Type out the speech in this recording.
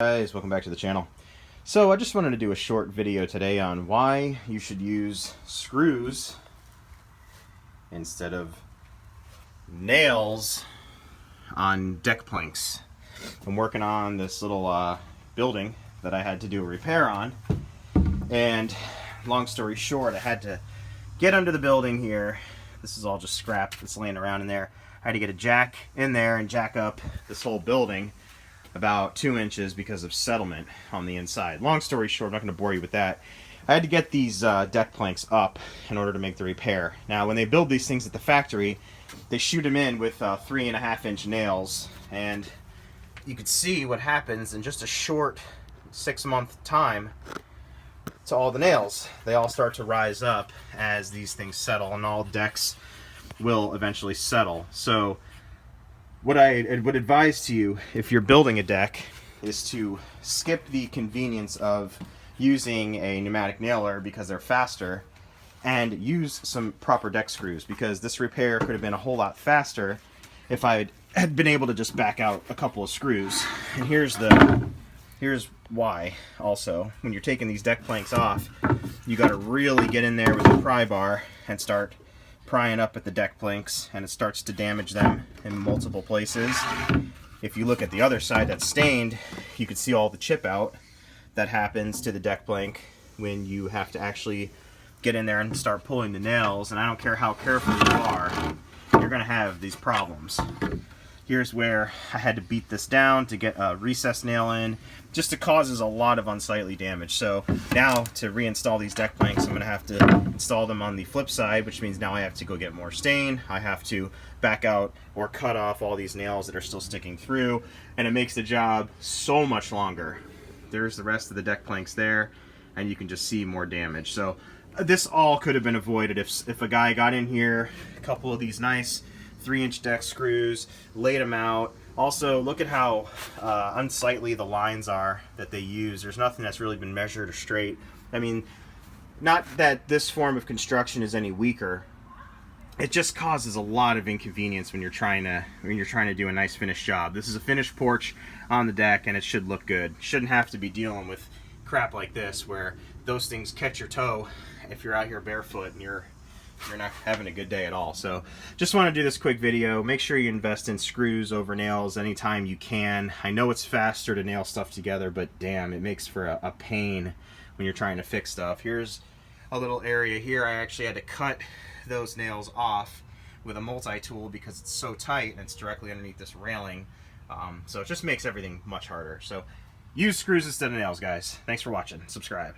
Guys, welcome back to the channel. So I just wanted to do a short video today on why you should use screws instead of nails on deck planks. I'm working on this little building that I had to do a repair on, and long story short, I had to get under the building here. This is all just scrap that's laying around in there. I had to get a jack in there and jack up this whole building about 2 inches because of settlement on the inside. Long story short, I'm not going to bore you with that. I had to get these deck planks up in order to make the repair. Now, when they build these things at the factory, they shoot them in with 3.5-inch nails, and you could see what happens in just a short 6-month time to all the nails. They all start to rise up as these things settle, and all decks will eventually settle. So what I would advise to you if you're building a deck is to skip the convenience of using a pneumatic nailer because they're faster, and use some proper deck screws, because this repair could have been a whole lot faster if I had been able to just back out a couple of screws. And here's why. Also, when you're taking these deck planks off, you got to really get in there with a pry bar and start prying up at the deck planks, and it starts to damage them in multiple places. If you look at the other side that's stained, you can see all the chip out that happens to the deck plank when you have to actually get in there and start pulling the nails. And I don't care how careful you are, you're gonna have these problems. Here's where I had to beat this down to get a recessed nail in. Just it causes a lot of unsightly damage. So now to reinstall these deck planks, I'm going to have to install them on the flip side, which means now I have to go get more stain. I have to back out or cut off all these nails that are still sticking through, and it makes the job so much longer. There's the rest of the deck planks there, and you can just see more damage. So this all could have been avoided if a guy got in here, a couple of these nice 3-inch deck screws, laid them out. Also, look at how unsightly the lines are that they use. There's nothing that's really been measured or straight. I mean, not that this form of construction is any weaker. It just causes a lot of inconvenience when you're trying to do a nice finished job. This is a finished porch on the deck, and it should look good. Shouldn't have to be dealing with crap like this where those things catch your toe if you're out here barefoot and you're not having a good day at all. So just want to do this quick video. Make sure you invest in screws over nails anytime you can. I know it's faster to nail stuff together, but damn, it makes for a pain when you're trying to fix stuff. Here's a little area here. I actually had to cut those nails off with a multi-tool because it's so tight and it's directly underneath this railing. So it just makes everything much harder. So use screws instead of nails, guys. Thanks for watching. Subscribe.